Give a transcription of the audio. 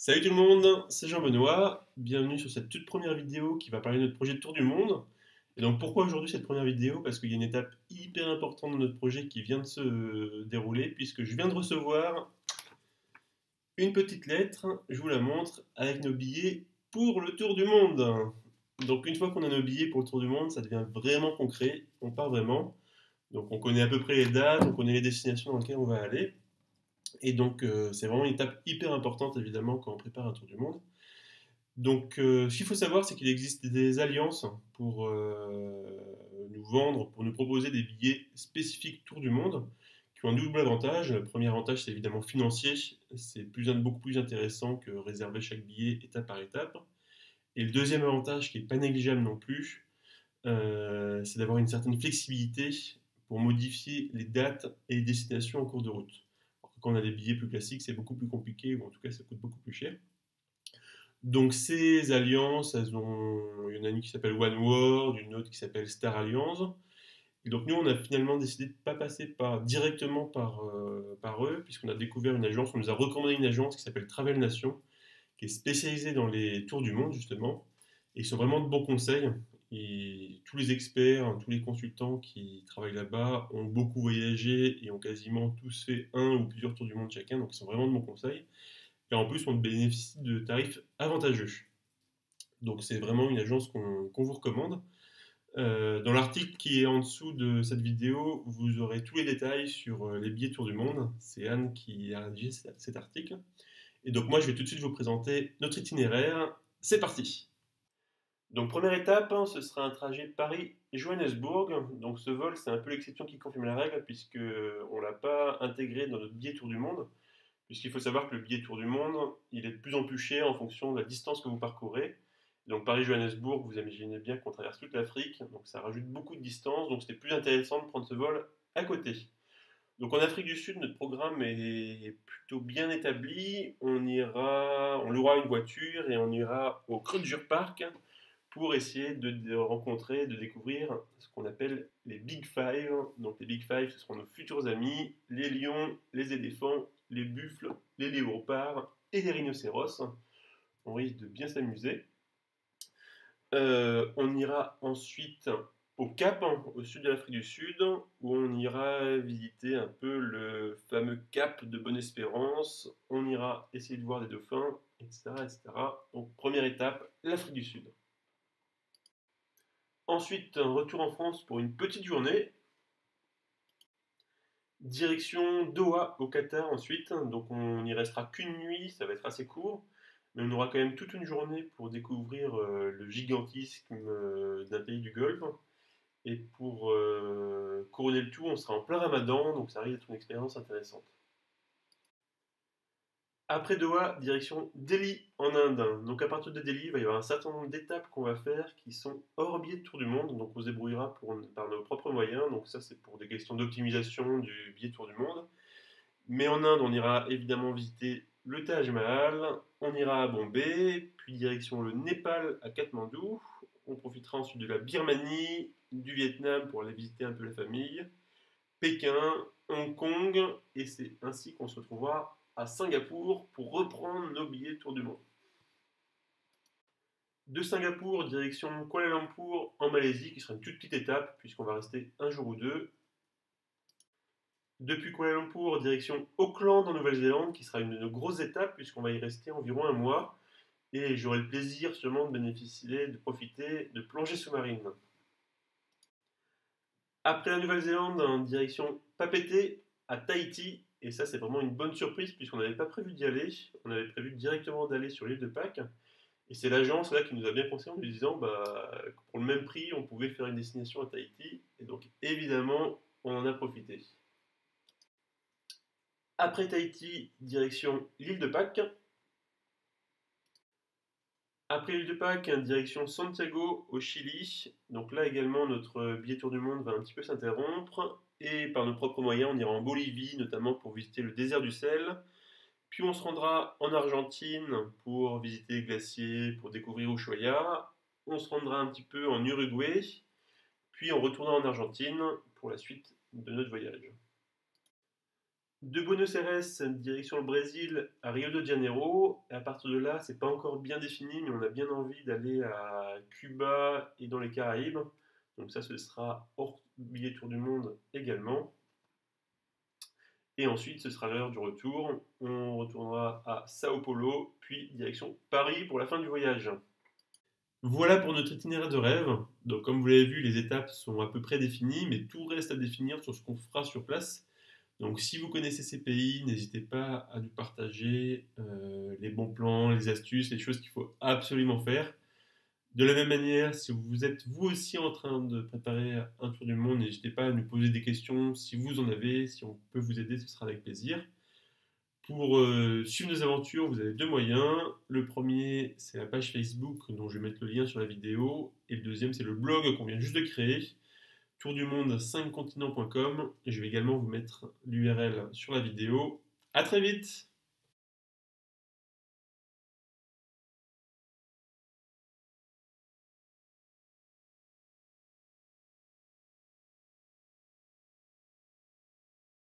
Salut tout le monde, c'est Jean-Benoît. Bienvenue sur cette toute première vidéo qui va parler de notre projet de tour du monde. Et donc pourquoi aujourd'hui cette première vidéo? Parce qu'il y a une étape hyper importante de notre projet qui vient de se dérouler, puisque je viens de recevoir une petite lettre, je vous la montre, avec nos billets pour le tour du monde. Donc une fois qu'on a nos billets pour le tour du monde, ça devient vraiment concret, on part vraiment. Donc on connaît à peu près les dates, on connaît les destinations dans lesquelles on va aller. Et donc c'est vraiment une étape hyper importante évidemment quand on prépare un tour du monde. Donc, ce qu'il faut savoir, c'est qu'il existe des alliances pour nous vendre, pour nous proposer des billets spécifiques Tour du Monde, qui ont un double avantage. Le premier avantage, c'est évidemment financier. C'est beaucoup plus intéressant que réserver chaque billet étape par étape. Et le deuxième avantage, qui n'est pas négligeable non plus, c'est d'avoir une certaine flexibilité pour modifier les dates et les destinations en cours de route. Alors que quand on a des billets plus classiques, c'est beaucoup plus compliqué, ou en tout cas, ça coûte beaucoup plus cher. Donc ces alliances, il y en a une qui s'appelle One World, une autre qui s'appelle Star Alliance. Et donc nous, on a finalement décidé de ne pas passer directement par eux, puisqu'on a découvert une agence, on nous a recommandé une agence qui s'appelle Travel Nation, qui est spécialisée dans les tours du monde, justement. Et ils sont vraiment de bons conseils. Et tous les experts, hein, tous les consultants qui travaillent là-bas ont beaucoup voyagé et ont quasiment tous fait un ou plusieurs tours du monde chacun, donc ils sont vraiment de bons conseils. Et en plus, on bénéficie de tarifs avantageux. Donc c'est vraiment une agence qu'on vous recommande. Dans l'article qui est en dessous de cette vidéo, vous aurez tous les détails sur les billets Tour du Monde. C'est Anne qui a rédigé cet article. Et donc moi, je vais tout de suite vous présenter notre itinéraire. C'est parti. Donc première étape, hein, ce sera un trajet Paris-Johannesburg. Donc ce vol, c'est un peu l'exception qui confirme la règle, puisque on ne l'a pas intégré dans notre billet Tour du Monde. Puisqu'il faut savoir que le billet Tour du Monde, il est de plus en plus cher en fonction de la distance que vous parcourez. Donc Paris-Johannesburg, vous imaginez bien qu'on traverse toute l'Afrique, donc ça rajoute beaucoup de distance, donc c'était plus intéressant de prendre ce vol à côté. Donc en Afrique du Sud, notre programme est plutôt bien établi. On louera une voiture et on ira au Kruger Park pour essayer de rencontrer, de découvrir ce qu'on appelle les Big Five. Donc les Big Five, ce seront nos futurs amis, les lions, les éléphants, les buffles, les léopards et les rhinocéros. On risque de bien s'amuser. On ira ensuite au Cap, hein, au sud de l'Afrique du Sud, où on ira visiter un peu le fameux Cap de Bonne-Espérance. On ira essayer de voir des dauphins, etc., etc. Donc première étape, l'Afrique du Sud. Ensuite, un retour en France pour une petite journée. Direction Doha au Qatar ensuite. Donc on n'y restera qu'une nuit, ça va être assez court. Mais on aura quand même toute une journée pour découvrir le gigantisme d'un pays du Golfe. Et pour couronner le tout, on sera en plein Ramadan, donc ça risque d'être une expérience intéressante. Après Doha, direction Delhi en Inde. Donc à partir de Delhi, il va y avoir un certain nombre d'étapes qu'on va faire qui sont hors billet de tour du monde. Donc on se débrouillera par nos propres moyens. Donc ça c'est pour des questions d'optimisation du billet tour du monde. Mais en Inde, on ira évidemment visiter le Taj Mahal. On ira à Bombay, puis direction le Népal à Katmandou. On profitera ensuite de la Birmanie, du Vietnam pour aller visiter un peu la famille. Pékin, Hong Kong, et c'est ainsi qu'on se retrouvera à Singapour pour reprendre nos billets Tour du Monde. De Singapour, direction Kuala Lumpur en Malaisie, qui sera une toute petite étape, puisqu'on va rester un jour ou deux. Depuis Kuala Lumpur, direction Auckland en Nouvelle-Zélande, qui sera une de nos grosses étapes, puisqu'on va y rester environ un mois. Et j'aurai le plaisir sûrement de bénéficier, de profiter de plongée sous-marine. Après la Nouvelle-Zélande, en direction Papeete à Tahiti. Et ça, c'est vraiment une bonne surprise puisqu'on n'avait pas prévu d'y aller. On avait prévu directement d'aller sur l'île de Pâques. Et c'est l'agence là qui nous a bien conseillé en nous disant que pour le même prix, on pouvait faire une destination à Tahiti. Et donc, évidemment, on en a profité. Après Tahiti, direction l'île de Pâques. Après l'île de Pâques, direction Santiago au Chili. Donc là également, notre billet tour du monde va un petit peu s'interrompre. Et par nos propres moyens, on ira en Bolivie, notamment pour visiter le désert du sel. Puis on se rendra en Argentine pour visiter les glaciers, pour découvrir Ushuaia. On se rendra un petit peu en Uruguay. Puis on retournera en Argentine pour la suite de notre voyage. De Buenos Aires, direction le Brésil, à Rio de Janeiro. Et à partir de là, c'est pas encore bien défini, mais on a bien envie d'aller à Cuba et dans les Caraïbes. Donc ça, ce sera hors billet tour du monde également. Et ensuite, ce sera l'heure du retour. On retournera à Sao Paulo, puis direction Paris pour la fin du voyage. Voilà pour notre itinéraire de rêve. Donc, comme vous l'avez vu, les étapes sont à peu près définies, mais tout reste à définir sur ce qu'on fera sur place. Donc, si vous connaissez ces pays, n'hésitez pas à nous partager les bons plans, les astuces, les choses qu'il faut absolument faire. De la même manière, si vous êtes vous aussi en train de préparer un tour du monde, n'hésitez pas à nous poser des questions. Si vous en avez, si on peut vous aider, ce sera avec plaisir. Pour suivre nos aventures, vous avez deux moyens. Le premier, c'est la page Facebook dont je vais mettre le lien sur la vidéo. Et le deuxième, c'est le blog qu'on vient juste de créer, tourdumonde5continents.com. Et je vais également vous mettre l'URL sur la vidéo. À très vite!